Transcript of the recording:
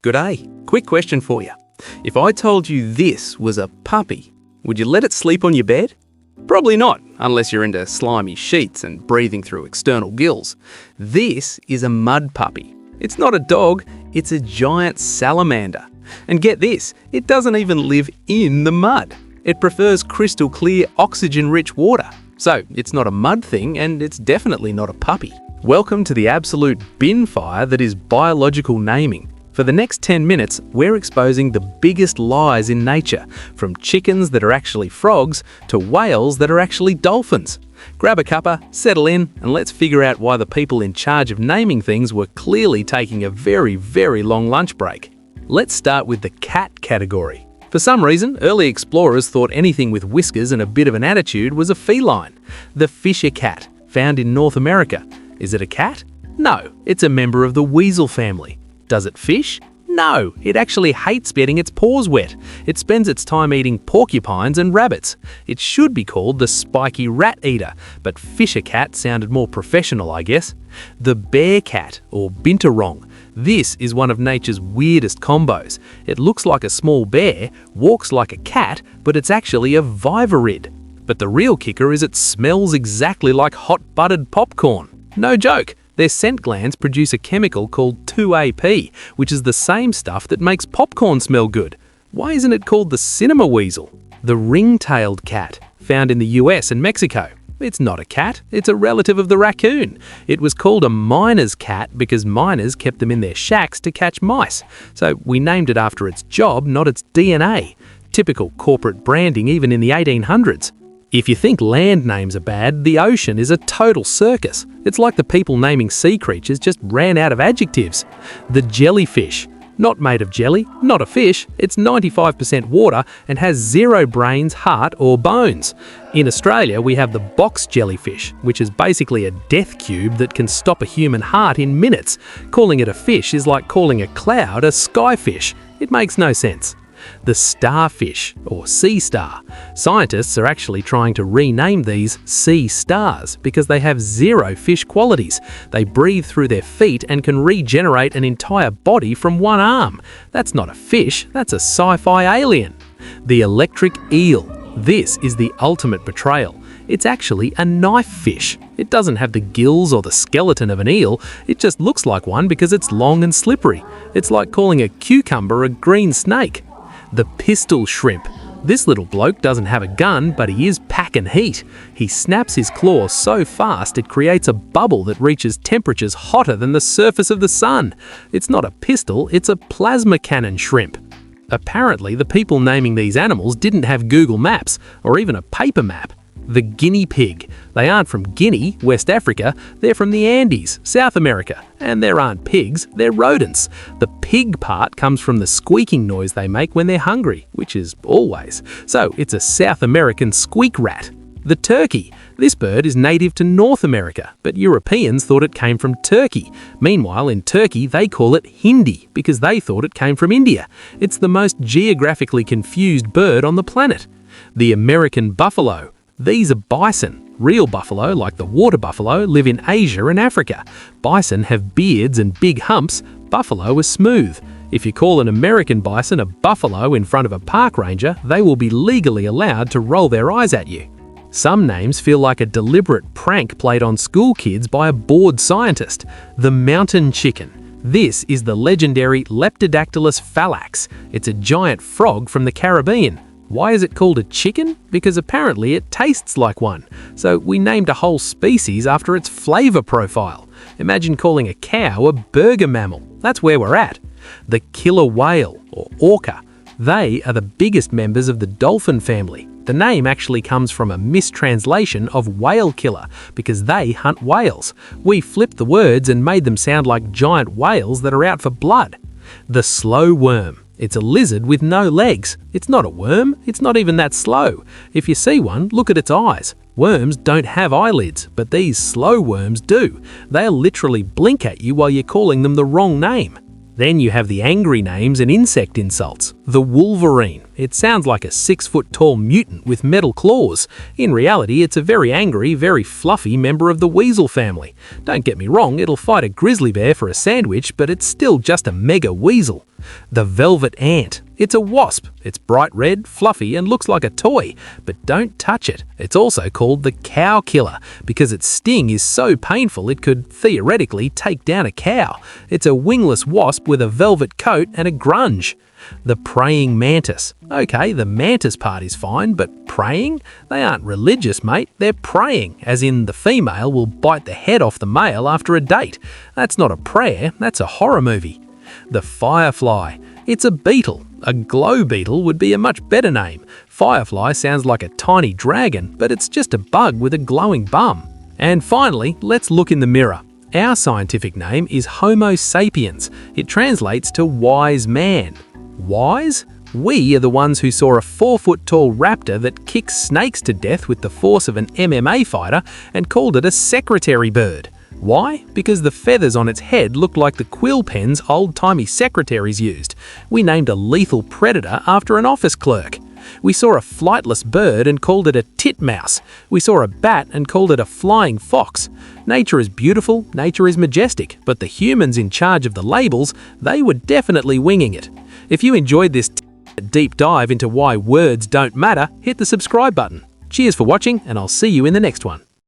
G'day, quick question for you. If I told you this was a puppy, would you let it sleep on your bed? Probably not, unless you're into slimy sheets and breathing through external gills. This is a mud puppy. It's not a dog, it's a giant salamander. And get this, it doesn't even live in the mud. It prefers crystal clear, oxygen-rich water. So it's not a mud thing, and it's definitely not a puppy. Welcome to the absolute bin fire that is biological naming. For the next 10 minutes, we're exposing the biggest lies in nature, from chickens that are actually frogs to whales that are actually dolphins. Grab a cuppa, settle in, and let's figure out why the people in charge of naming things were clearly taking a very, very long lunch break. Let's start with the cat category. For some reason, early explorers thought anything with whiskers and a bit of an attitude was a feline. The fisher cat, found in North America. Is it a cat? No, it's a member of the weasel family. Does it fish? No, it actually hates getting its paws wet. It spends its time eating porcupines and rabbits. It should be called the spiky rat eater, but fisher cat sounded more professional, I guess. The bear cat, or binturong. This is one of nature's weirdest combos. It looks like a small bear, walks like a cat, but it's actually a vivarid. But the real kicker is it smells exactly like hot buttered popcorn. No joke. Their scent glands produce a chemical called 2AP, which is the same stuff that makes popcorn smell good. Why isn't it called the cinema weasel? The ring-tailed cat, found in the US and Mexico. It's not a cat, it's a relative of the raccoon. It was called a miner's cat because miners kept them in their shacks to catch mice. So we named it after its job, not its DNA. Typical corporate branding even in the 1800s. If you think land names are bad, the ocean is a total circus. It's like the people naming sea creatures just ran out of adjectives. The jellyfish. Not made of jelly, not a fish, it's 95% water and has zero brains, heart or bones. In Australia, we have the box jellyfish, which is basically a death cube that can stop a human heart in minutes. Calling it a fish is like calling a cloud a skyfish. It makes no sense. The starfish, or sea star. Scientists are actually trying to rename these sea stars because they have zero fish qualities. They breathe through their feet and can regenerate an entire body from one arm. That's not a fish, that's a sci-fi alien. The electric eel. This is the ultimate betrayal. It's actually a knife fish. It doesn't have the gills or the skeleton of an eel, it just looks like one because it's long and slippery. It's like calling a cucumber a green snake. The pistol shrimp. This little bloke doesn't have a gun, but he is packing heat. He snaps his claws so fast it creates a bubble that reaches temperatures hotter than the surface of the sun. It's not a pistol, it's a plasma cannon shrimp. Apparently, the people naming these animals didn't have Google Maps, or even a paper map. The guinea pig. They aren't from Guinea, West Africa, they're from the Andes, South America. And there aren't pigs, they're rodents. The pig part comes from the squeaking noise they make when they're hungry, which is always. So it's a South American squeak rat. The turkey. This bird is native to North America, but Europeans thought it came from Turkey. Meanwhile, in Turkey, they call it Hindi because they thought it came from India. It's the most geographically confused bird on the planet. The American buffalo. These are bison. Real buffalo, like the water buffalo, live in Asia and Africa. Bison have beards and big humps. Buffalo is smooth. If you call an American bison a buffalo in front of a park ranger, they will be legally allowed to roll their eyes at you. Some names feel like a deliberate prank played on school kids by a bored scientist. The mountain chicken. This is the legendary Leptodactylus phallax. It's a giant frog from the Caribbean. Why is it called a chicken? Because apparently it tastes like one. So we named a whole species after its flavor profile. Imagine calling a cow a burger mammal. That's where we're at. The killer whale, or orca. They are the biggest members of the dolphin family. The name actually comes from a mistranslation of whale killer because they hunt whales. We flipped the words and made them sound like giant whales that are out for blood. The slow worm. It's a lizard with no legs. It's not a worm, it's not even that slow. If you see one, look at its eyes. Worms don't have eyelids, but these slow worms do. They'll literally blink at you while you're calling them the wrong name. Then you have the angry names and insect insults. The wolverine. It sounds like a 6-foot-tall mutant with metal claws. In reality, it's a very angry, very fluffy member of the weasel family. Don't get me wrong, it'll fight a grizzly bear for a sandwich, but it's still just a mega weasel. The velvet ant. It's a wasp. It's bright red, fluffy, and looks like a toy. But don't touch it. It's also called the cow killer because its sting is so painful it could theoretically take down a cow. It's a wingless wasp with a velvet coat and a grunge. The praying mantis. Okay, the mantis part is fine, but praying? They aren't religious, mate. They're praying, as in the female will bite the head off the male after a date. That's not a prayer, that's a horror movie. The firefly. It's a beetle. A glow beetle would be a much better name. Firefly sounds like a tiny dragon, but it's just a bug with a glowing bum. And finally, let's look in the mirror. Our scientific name is Homo sapiens. It translates to wise man. Wise? We are the ones who saw a 4-foot-tall raptor that kicks snakes to death with the force of an MMA fighter and called it a secretary bird. Why? Because the feathers on its head looked like the quill pens old-timey secretaries used. We named a lethal predator after an office clerk. We saw a flightless bird and called it a titmouse. We saw a bat and called it a flying fox. Nature is beautiful, nature is majestic, but the humans in charge of the labels, they were definitely winging it. If you enjoyed this deep dive into why words don't matter, hit the subscribe button. Cheers for watching, and I'll see you in the next one.